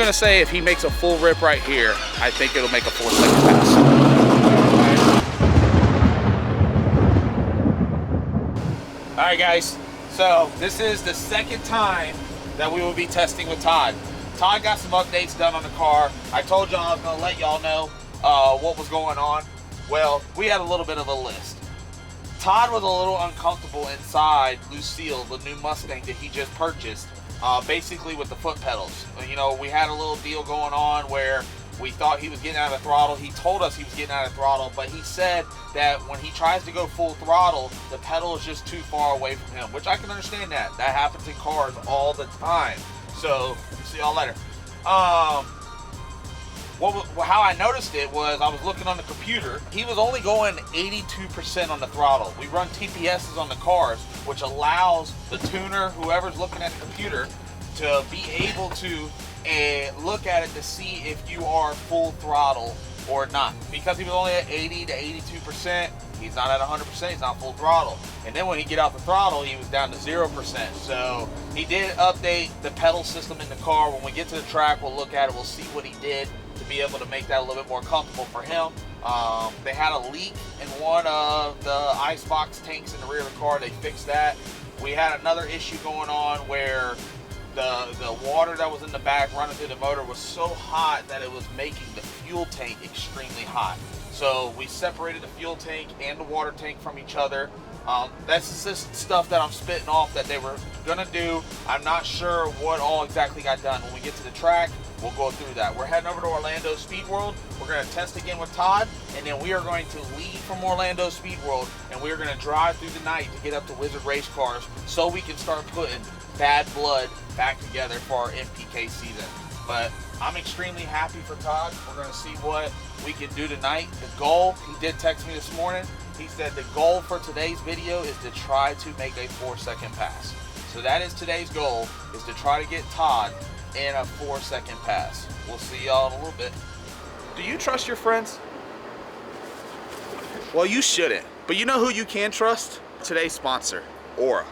gonna say if he makes a full rip right here, I think it'll make a 4-second pass. All right, guys. So this is the second time that we will be testing with Todd. Todd got some updates done on the car. I told y'all I was gonna let y'all know what was going on. Well, we had a little bit of a list. Todd was a little uncomfortable inside Lucille, the new Mustang that he just purchased, basically with the foot pedals. You know, we had a little deal going on where we thought he was getting out of throttle. He told us he was getting out of throttle, but he said that when he tries to go full throttle, the pedal is just too far away from him, which I can understand that. That happens in cars all the time. So, see y'all later. How I noticed it was I was looking on the computer. He was only going 82% on the throttle. We run TPSs on the cars, which allows the tuner, whoever's looking at the computer, to be able to look at it to see if you are full throttle or not. Because he was only at 80 to 82%, he's not at 100%, he's not full throttle. And then when he get out the throttle, he was down to 0%. So he did update the pedal system in the car. When we get to the track, we'll look at it, we'll see what he did to be able to make that a little bit more comfortable for him. They had a leak in one of the icebox tanks in the rear of the car. They fixed that. We had another issue going on where the water that was in the back running through the motor was so hot that it was making the fuel tank extremely hot. So we separated the fuel tank and the water tank from each other. That's just stuff that I'm spitting off that they were gonna do. I'm not sure what all exactly got done. When we get to the track, we'll go through that. We're heading over to Orlando Speed World. We're gonna test again with Todd, and then we are going to leave from Orlando Speed World, and we are gonna drive through the night to get up to Wizard Race Cars so we can start putting Bad Blood back together for our MPK season. But I'm extremely happy for Todd. We're gonna see what we can do tonight. The goal, he did text me this morning. He said the goal for today's video is to try to make a 4-second pass. So that is today's goal, is to try to get Todd in a 4-second pass. We'll see y'all in a little bit. Do you trust your friends? Well, you shouldn't. But you know who you can trust? Today's sponsor, Aura.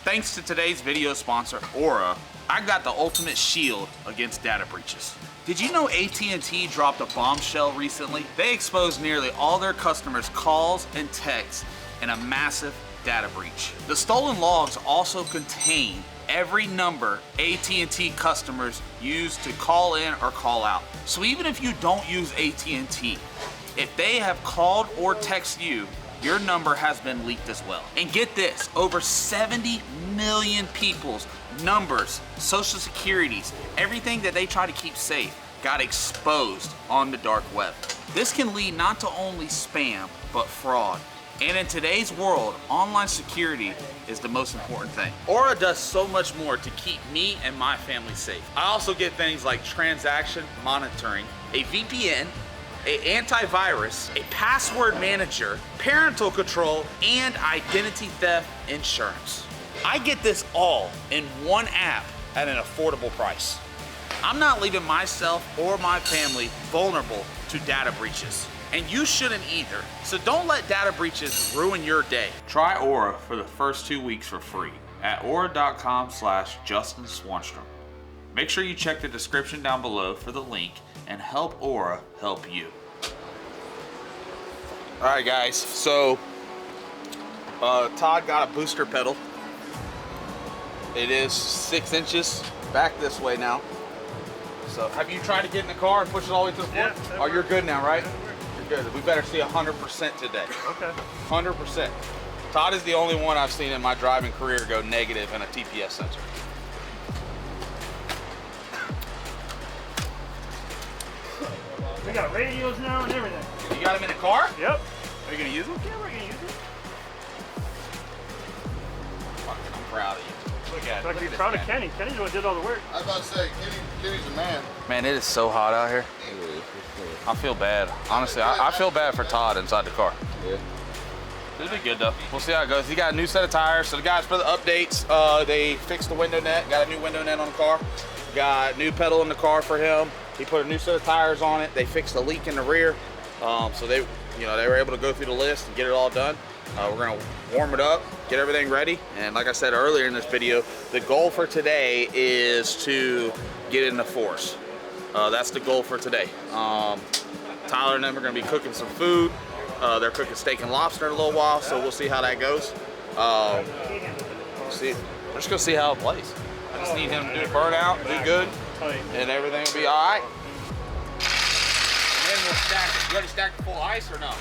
Thanks to today's video sponsor, Aura, I got the ultimate shield against data breaches. Did you know AT&T dropped a bombshell recently? They exposed nearly all their customers' calls and texts in a massive data breach. The stolen logs also contain every number AT&T customers use to call in or call out. So even if you don't use AT&T, if they have called or texted you, your number has been leaked as well. And get this, over 70 million people's numbers, social securities, everything that they try to keep safe got exposed on the dark web. This can lead not to only spam, but fraud. And in today's world, online security is the most important thing. Aura does so much more to keep me and my family safe. I also get things like transaction monitoring, a VPN, an antivirus, a password manager, parental control, and identity theft insurance. I get this all in one app at an affordable price. I'm not leaving myself or my family vulnerable to data breaches. And you shouldn't either. So don't let data breaches ruin your day. Try Aura for the first 2 weeks for free at aura.com/Justin Swanstrom. Make sure you check the description down below for the link and help Aura help you. All right, guys, so Todd got a booster pedal. It is 6 inches back this way now. So have you tried to get in the car and push it all the way to the floor? Yeah, oh, you're good now, right? You're good. We better see 100% today. Okay. 100%. Todd is the only one I've seen in my driving career go negative in a TPS sensor. We got radios now and everything. You got them in the car? Yep. Are you gonna use them? Yeah, we're gonna use it. Fucking, I'm proud of you. Look at it. Like, you're proud of Kenny. Kenny's the one who did all the work. I was about to say, Kenny's a man. Man, it is so hot out here. I feel bad. Honestly, I feel bad for Todd inside the car. Yeah. It'll be good though. We'll see how it goes. He got a new set of tires. So the guys for the updates, they fixed the window net. Got a new window net on the car. Got new pedal in the car for him. He put a new set of tires on it. They fixed the leak in the rear. So they were able to go through the list and get it all done. We're gonna warm it up, get everything ready. And like I said earlier in this video, the goal for today is to get in the force. That's the goal for today. Tyler and them are gonna be cooking some food. They're cooking steak and lobster in a little while, so we'll see how that goes. We're just gonna see how it plays. I just need him to do burnout, do good, and everything will be all right. And then we'll stack it. You already stacked the full ice or no?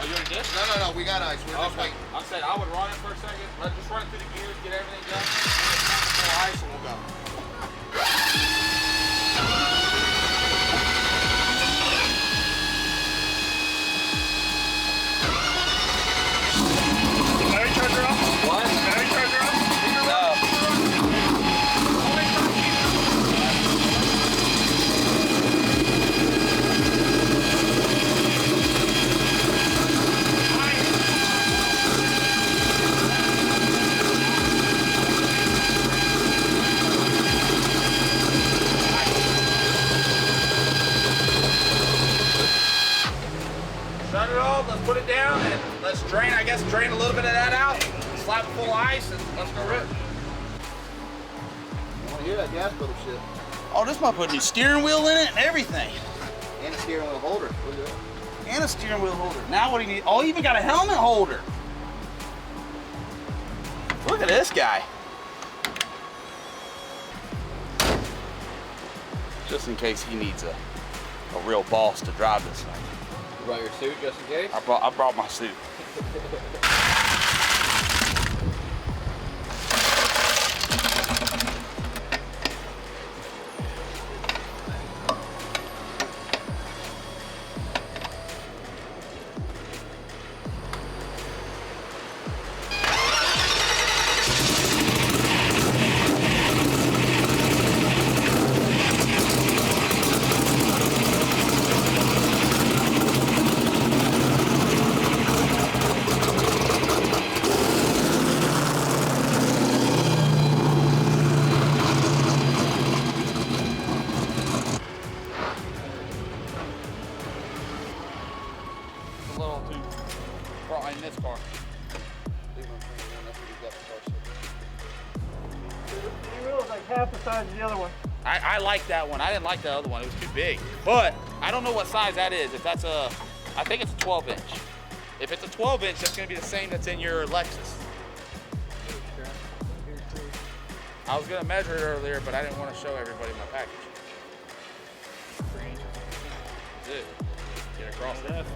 Oh, you already did? No, we got ice. We're just waiting. I said I would run it for a second. Just run it through the gears, get everything done. Then we'll stack the full ice and we'll go. Battery charger off? What? Battery charger off? No. Shut it off, let's put it down, and let's drain, I guess, drain a little bit of that out, slap it full of ice, and let's go rip. I want to hear that gas pedal shit. Oh, this might put a new steering wheel in it and everything. And a steering wheel holder. Look at that. And a steering wheel holder. Now what do you need? Oh, even got a helmet holder. Look at this guy. Just in case he needs a real boss to drive this thing. You brought your suit just in case? I brought my suit. A little too bright in this car. The wheel's like half the size of the other one. I like that one. I didn't like the other one. It was too big. But I don't know what size that is. If that's a, I think it's a 12 inch. If it's a 12 inch, that's gonna be the same that's in your Lexus. I was gonna measure it earlier, but I didn't want to show everybody my package. 3 inches. That's it. Get across it.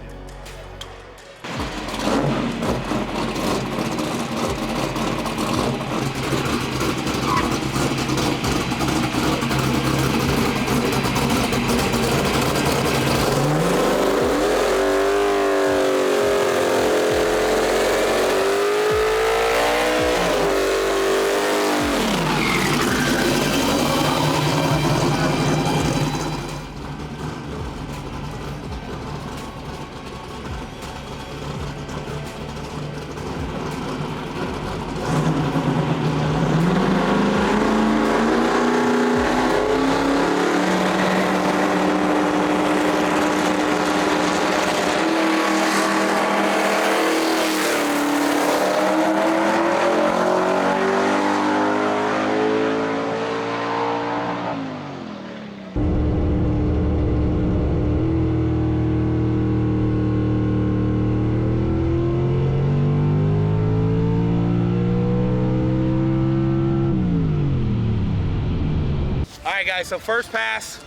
Guys, so first pass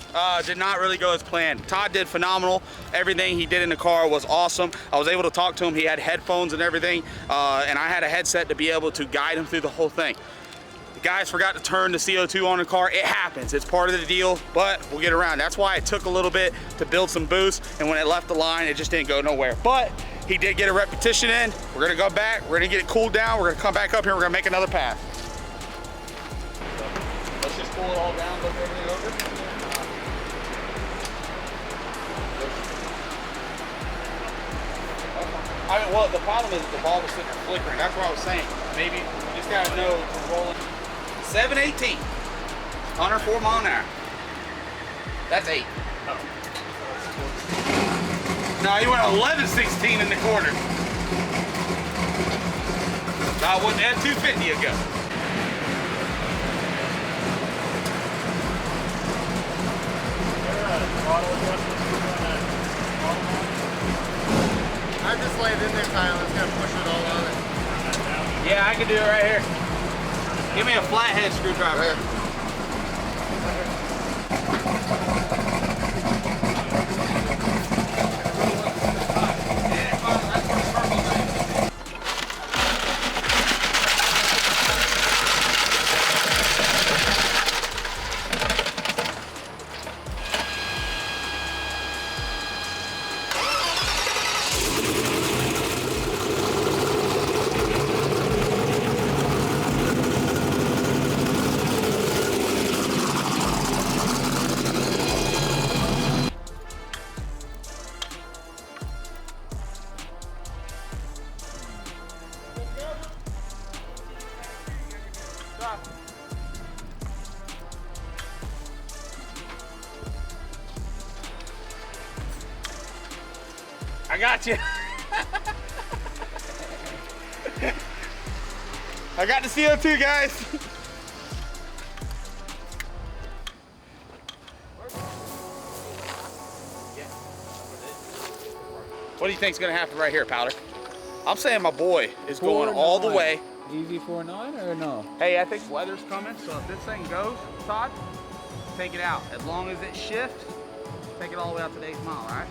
did not really go as planned. Todd did phenomenal. Everything he did in the car was awesome. I was able to talk to him. He had headphones and everything, and I had a headset to be able to guide him through the whole thing. The guys forgot to turn the CO2 on the car. It happens. It's part of the deal, but we'll get around. That's why it took a little bit to build some boost, and when it left the line, it just didn't go nowhere. But he did get a repetition in. We're gonna go back. We're gonna get it cooled down. We're gonna come back up here. We're gonna make another pass. Let's just pull it all down, look everything over. I mean, well, the problem is the ball was sitting there flickering. That's what I was saying. Maybe you just gotta know to roll it. 718, 104 mile an hour. That's 8. No, you went 1116 in the quarter. I wouldn't have 250 ago. I just laid in there, Kyle. It's gonna push it all on it. Yeah, I can do it right here. Give me a flathead screwdriver. Right here. I got you. I got the CO2, guys. What do you think's gonna happen right here, Powder? I'm saying my boy is going all the way. Easy 4.9 or no? Hey, I think weather's coming, so if this thing goes, Todd, take it out. As long as it shifts, take it all the way out to the 8th mile, all right?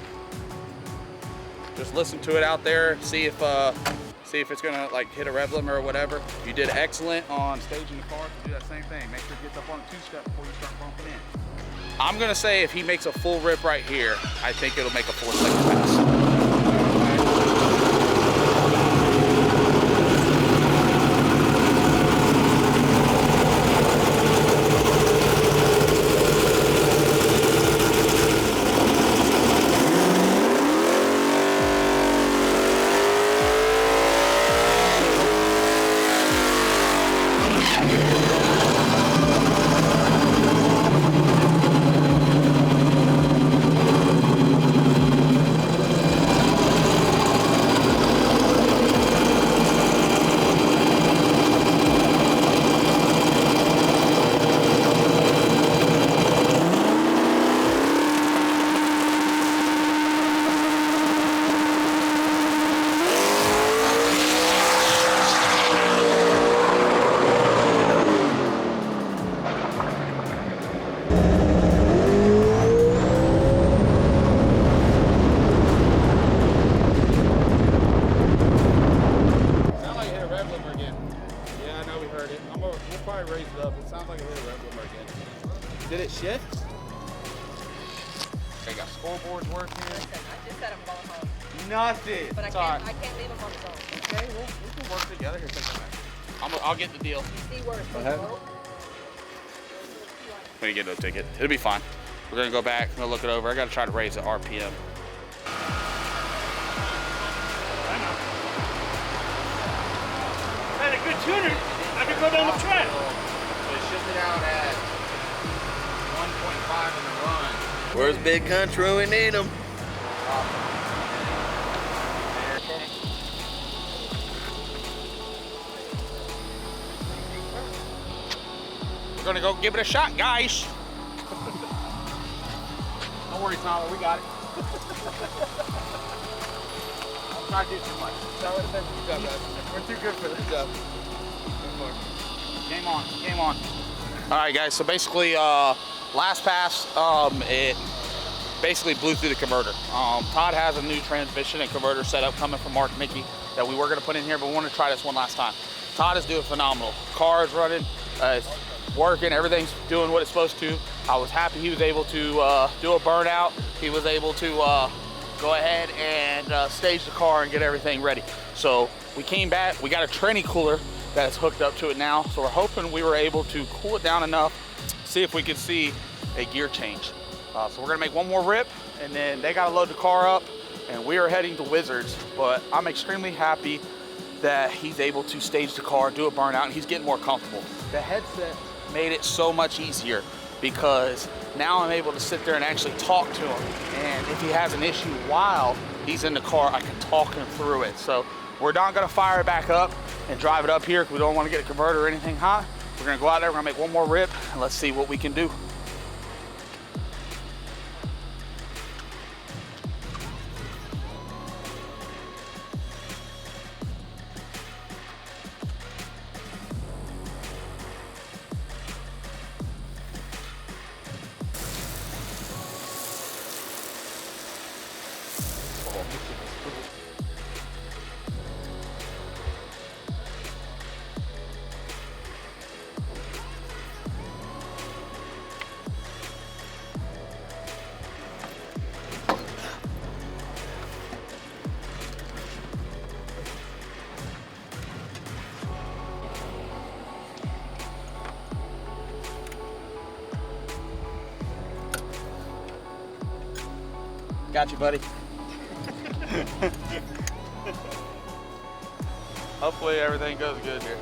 Just listen to it out there, see if it's gonna like hit a rev limit or whatever. You did excellent on staging the car to do that same thing. Make sure it gets up on a 2-step before you start bumping in. I'm gonna say if he makes a full rip right here, I think it'll make a 4-second pass. Did it shift? They got scoreboards working. Listen, I just said I'm going home, Nothing. but I can't leave him on his own. Okay, well, we can work together here. Take a minute. I'll get the deal. You see where it's ahead. going? I'm gonna get no ticket. It'll be fine. We're gonna go back. I'm gonna look it over. I gotta try to raise the RPM. Had a good tuner. I could go down the track. They shipped it out at 1.5 in the run. Where's Big Country? We need him. We're gonna go give it a shot, guys. Don't worry, Tyler. We got it. I'm trying to do too much. We're too good for this job. Game on, game on. All right, guys, so basically, last pass, it basically blew through the converter. Todd has a new transmission and converter setup coming from Mark Mickey that we were gonna put in here, but we wanna try this one last time. Todd is doing phenomenal. Car is running, it's working, everything's doing what it's supposed to. I was happy he was able to do a burnout. He was able to go ahead and stage the car and get everything ready. So we came back, we got a tranny cooler that's hooked up to it now. So we're hoping we were able to cool it down enough, see if we could see a gear change. So we're gonna make one more rip and then they gotta load the car up and we are heading to Wizards. But I'm extremely happy that he's able to stage the car, do a burnout, and he's getting more comfortable. The headset made it so much easier because now I'm able to sit there and actually talk to him. And if he has an issue while he's in the car, I can talk him through it. So we're not gonna fire it back up. and drive it up here because we don't want to get a converter or anything hot. We're gonna go out there, we're gonna make one more rip, and let's see what we can do. Got you, buddy. Hopefully everything goes good here.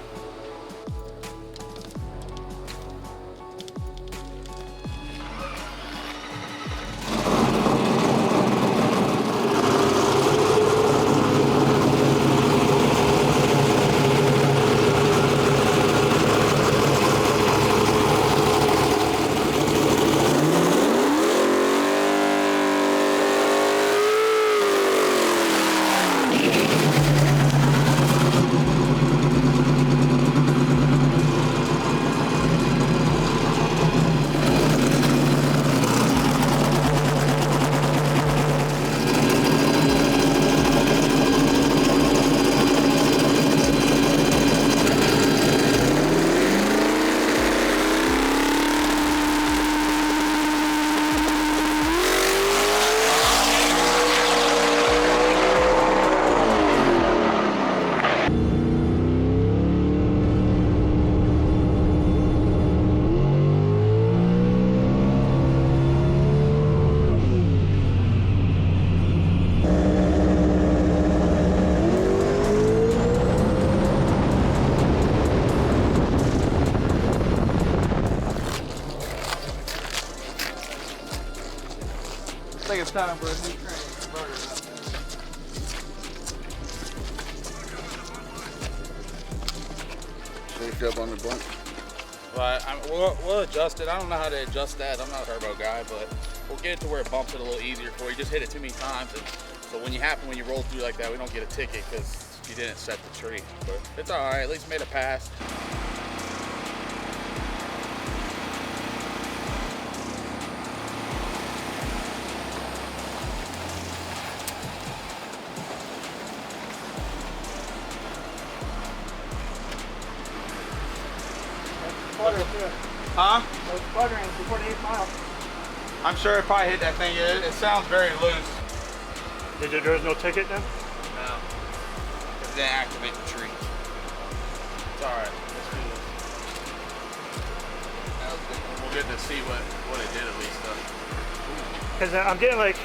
I think it's time for a new converter. Shake up on the blunt. But we'll adjust it. I don't know how to adjust that. I'm not a turbo guy, but we'll get it to where it bumps it a little easier for you. Just hit it too many times, and so when you roll through like that, we don't get a ticket because you didn't set the tree. But it's all right. At least made a pass. Huh? It was sputtering before the 8th mile. I'm sure it probably hit that thing. It sounds very loose. There was no ticket then? No. It didn't activate the tree. It's all right. Let's do this. That was good. We'll get to see what it did at least though. Because I'm getting like,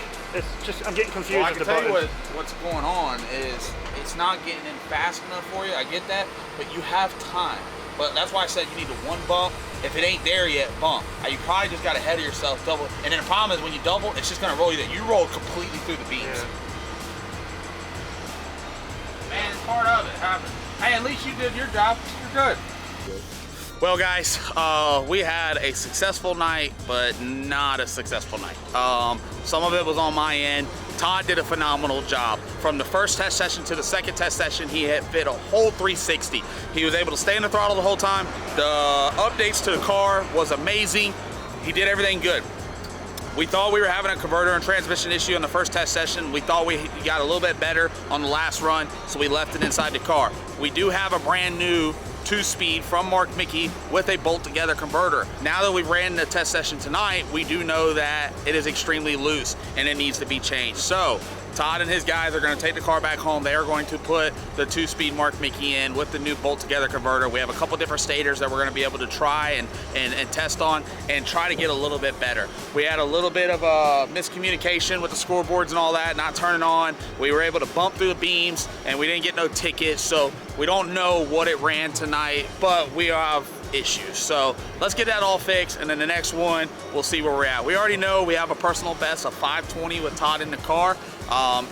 I'm getting confused Well, I with can the tell you buttons. what's going on is it's not getting in fast enough for you. I get that, but you have time. But that's why I said you need to one bump. If it ain't there yet, bump. You probably just got ahead of yourself, double. And then the problem is when you double, it's just gonna roll you. You roll completely through the beams. Yeah. Man, it's part of it. Happens. Hey, at least you did your job. You're good. Well, guys, we had a successful night, but not a successful night. Some of it was on my end. Todd did a phenomenal job. From the first test session to the second test session, he had fit a whole 360. He was able to stay in the throttle the whole time. The updates to the car was amazing. He did everything good. We thought we were having a converter and transmission issue on the first test session. We thought we got a little bit better on the last run, so we left it inside the car. We do have a brand new 2-speed from Mark Mickey with a bolt together converter. Now that we've ran the test session tonight, we do know that it is extremely loose and it needs to be changed. So Todd and his guys are going to take the car back home. They are going to put the 2-speed Mark Mickey in with the new bolt together converter. We have a couple different stators that we're going to be able to try and test on and try to get a little bit better. We had a little bit of a miscommunication with the scoreboards and all that, not turning on. We were able to bump through the beams and we didn't get no tickets. So we don't know what it ran tonight, but we have issues. So let's get that all fixed, and then the next one, we'll see where we're at. We already know we have a personal best of 520 with Todd in the car.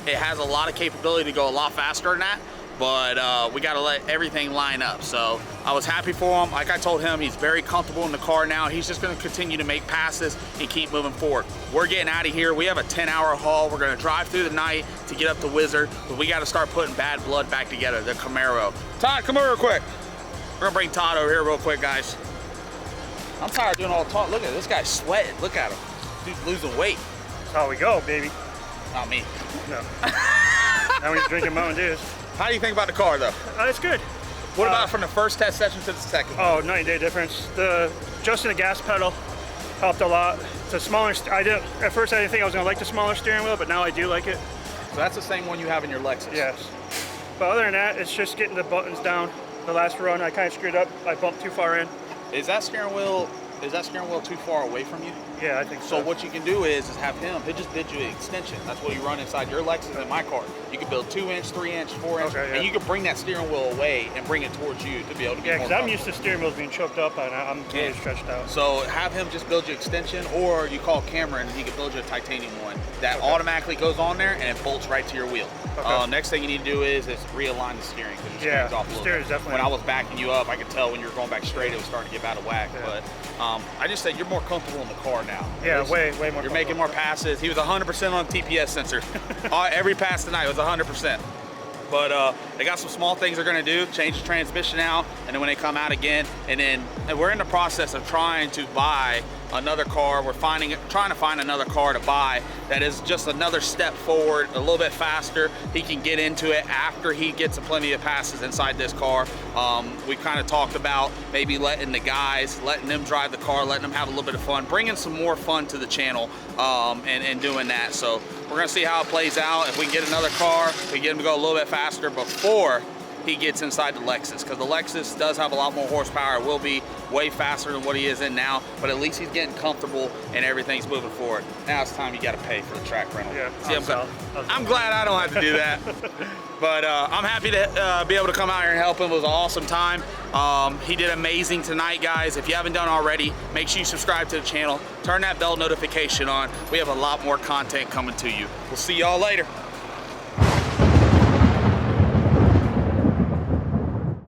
It has a lot of capability to go a lot faster than that, but we got to let everything line up. So I was happy for him. Like I told him, he's very comfortable in the car now. He's just going to continue to make passes and keep moving forward. We're getting out of here. We have a 10-hour haul. We're going to drive through the night to get up to Wizard, but we got to start putting Bad Blood back together, the Camaro. Todd, come over real quick. We're going to bring Todd over here real quick, guys. I'm tired of doing all the talk. Look at this guy sweating. Look at him. Dude's losing weight. That's how we go, baby. Not me. No. Now he's drinking Mountain Dews. How do you think about the car, though? It's good. What about from the first test session to the second? Oh, night and day difference. Adjusting the gas pedal helped a lot. It's a smaller. At first I didn't think I was gonna like the smaller steering wheel, but now I do like it. So that's the same one you have in your Lexus. Yes. But other than that, it's just getting the buttons down. The last run, I kind of screwed up. I bumped too far in. Is that steering wheel too far away from you? Yeah, I think so. So what you can do is have him, he'll just bid you an extension. That's what you run inside your Lexus and my car. You can build 2-inch, 3-inch, 4-inch, Okay, yeah. and you can bring that steering wheel away and bring it towards you to be able to be Yeah, more because I'm comfortable. used to steering wheels being choked up, and I'm really stretched out. So have him just build you an extension, or you call Cameron and he can build you a titanium one that automatically goes on there and it bolts right to your wheel. Okay. Next thing you need to do is realign the steering, because your Yeah, steering's off a little steering's bit. definitely- When I was backing you up, I could tell when you were going back straight, it was starting to get out of whack. Yeah. But I just said you're more comfortable in the car now. Yeah, way more. You're making more passes. He was 100% on TPS sensor. Every pass tonight was 100%. But they got some small things they're gonna do, change the transmission out, and then when they come out again, and we're in the process of trying to buy another car. We're trying to find another car to buy that is just another step forward, a little bit faster. He can get into it after he gets plenty of passes inside this car. We kind of talked about maybe letting them drive the car, letting them have a little bit of fun, bringing some more fun to the channel, and doing that. So we're gonna see how it plays out. If we can get another car, we get him to go a little bit faster before he gets inside the Lexus, because the Lexus does have a lot more horsepower. It will be way faster than what he is in now, but at least he's getting comfortable and everything's moving forward. Now it's time you got to pay for the track rental. Yeah, See, I'm glad I don't have to do that. But I'm happy to be able to come out here and help him. It was an awesome time. He did amazing tonight, guys. If you haven't done already, make sure you subscribe to the channel. Turn that bell notification on. We have a lot more content coming to you. We'll see y'all later.